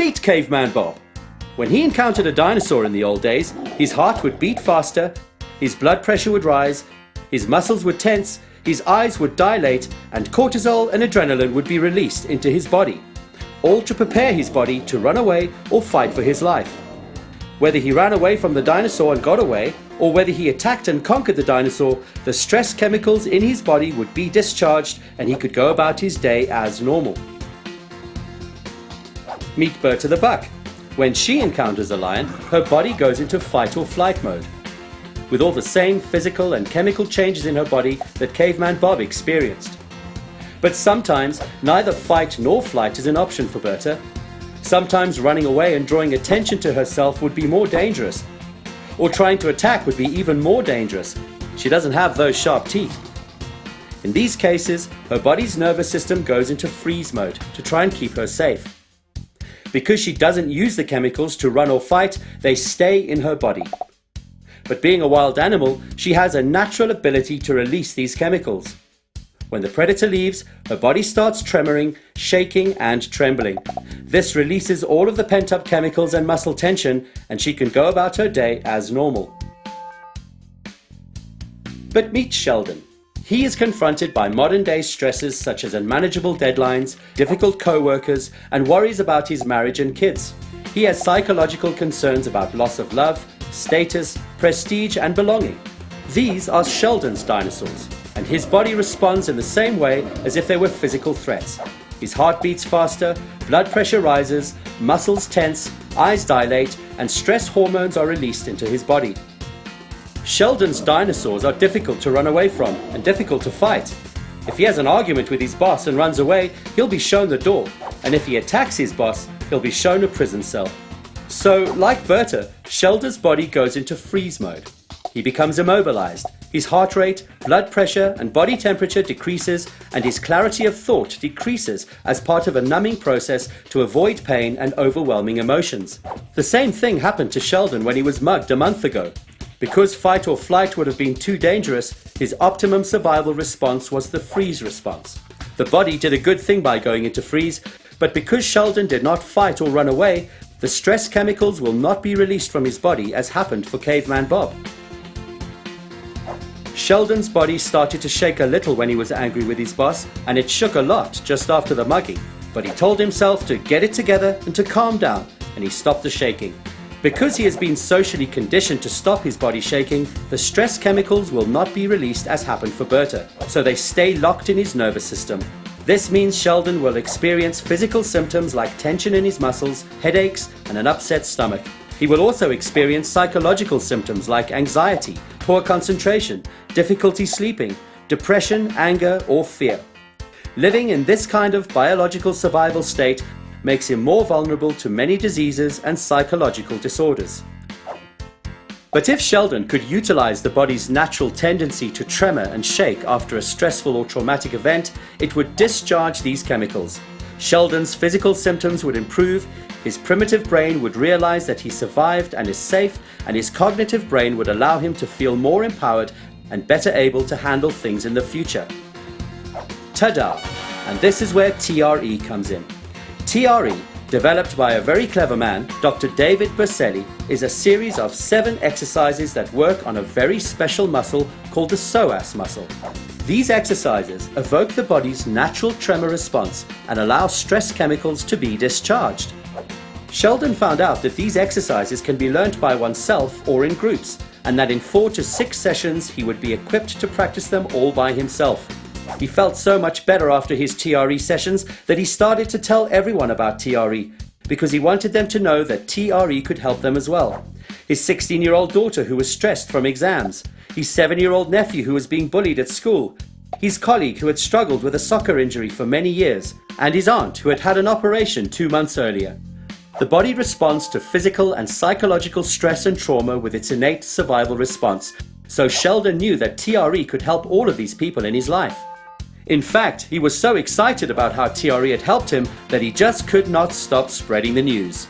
Meet Caveman Bob. When he encountered a dinosaur in the old days, his heart would beat faster, his blood pressure would rise, his muscles would tense, his eyes would dilate, and cortisol and adrenaline would be released into his body, all to prepare his body to run away or fight for his life. Whether he ran away from the dinosaur and got away, or whether he attacked and conquered the dinosaur, the stress chemicals in his body would be discharged and he could go about his day as normal. Meet Berta the buck. When she encounters a lion, her body goes into fight or flight mode, with all the same physical and chemical changes in her body that Caveman Bob experienced. But sometimes neither fight nor flight is an option for Berta. Sometimes running away and drawing attention to herself would be more dangerous, or trying to attack would be even more dangerous. She doesn't have those sharp teeth. In these cases, her body's nervous system goes into freeze mode to try and keep her safe. Because she doesn't use the chemicals to run or fight, they stay in her body. But being a wild animal, she has a natural ability to release these chemicals. When the predator leaves, her body starts tremoring, shaking and trembling. This releases all of the pent-up chemicals and muscle tension, and she can go about her day as normal. But meet Sheldon. He is confronted by modern-day stresses such as unmanageable deadlines, difficult co-workers, and worries about his marriage and kids. He has psychological concerns about loss of love, status, prestige, and belonging. These are Sheldon's dinosaurs, and his body responds in the same way as if they were physical threats. His heart beats faster, blood pressure rises, muscles tense, eyes dilate, and stress hormones are released into his body. Sheldon's dinosaurs are difficult to run away from and difficult to fight. If he has an argument with his boss and runs away, he'll be shown the door, and if he attacks his boss, he'll be shown a prison cell. So, like Berta, Sheldon's body goes into freeze mode. He becomes immobilized. His heart rate, blood pressure, and body temperature decreases, and his clarity of thought decreases as part of a numbing process to avoid pain and overwhelming emotions. The same thing happened to Sheldon when he was mugged a month ago. Because fight or flight would have been too dangerous, his optimum survival response was the freeze response. The body did a good thing by going into freeze, but because Sheldon did not fight or run away, the stress chemicals will not be released from his body as happened for Caveman Bob. Sheldon's body started to shake a little when he was angry with his boss, and it shook a lot just after the mugging. But he told himself to get it together and to calm down, and he stopped the shaking. Because he has been socially conditioned to stop his body shaking, the stress chemicals will not be released as happened for Berta, so they stay locked in his nervous system. This means Sheldon will experience physical symptoms like tension in his muscles, headaches, and an upset stomach. He will also experience psychological symptoms like anxiety, poor concentration, difficulty sleeping, depression, anger, or fear. Living in this kind of biological survival state makes him more vulnerable to many diseases and psychological disorders. But if Sheldon could utilize the body's natural tendency to tremor and shake after a stressful or traumatic event, it would discharge these chemicals. Sheldon's physical symptoms would improve, his primitive brain would realize that he survived and is safe, and his cognitive brain would allow him to feel more empowered and better able to handle things in the future. Ta-da! And this is where TRE comes in. TRE, developed by a very clever man, Dr. David Berceli, is a series of 7 exercises that work on a very special muscle called the psoas muscle. These exercises evoke the body's natural tremor response and allow stress chemicals to be discharged. Sheldon found out that these exercises can be learnt by oneself or in groups, and that in 4 to 6 sessions he would be equipped to practice them all by himself. He felt so much better after his TRE sessions that he started to tell everyone about TRE, because he wanted them to know that TRE could help them as well. His 16-year-old daughter who was stressed from exams, his 7-year-old nephew who was being bullied at school, his colleague who had struggled with a soccer injury for many years, and his aunt who had had an operation 2 months earlier. The body responds to physical and psychological stress and trauma with its innate survival response, so Sheldon knew that TRE could help all of these people in his life. In fact, he was so excited about how TRE had helped him that he just could not stop spreading the news.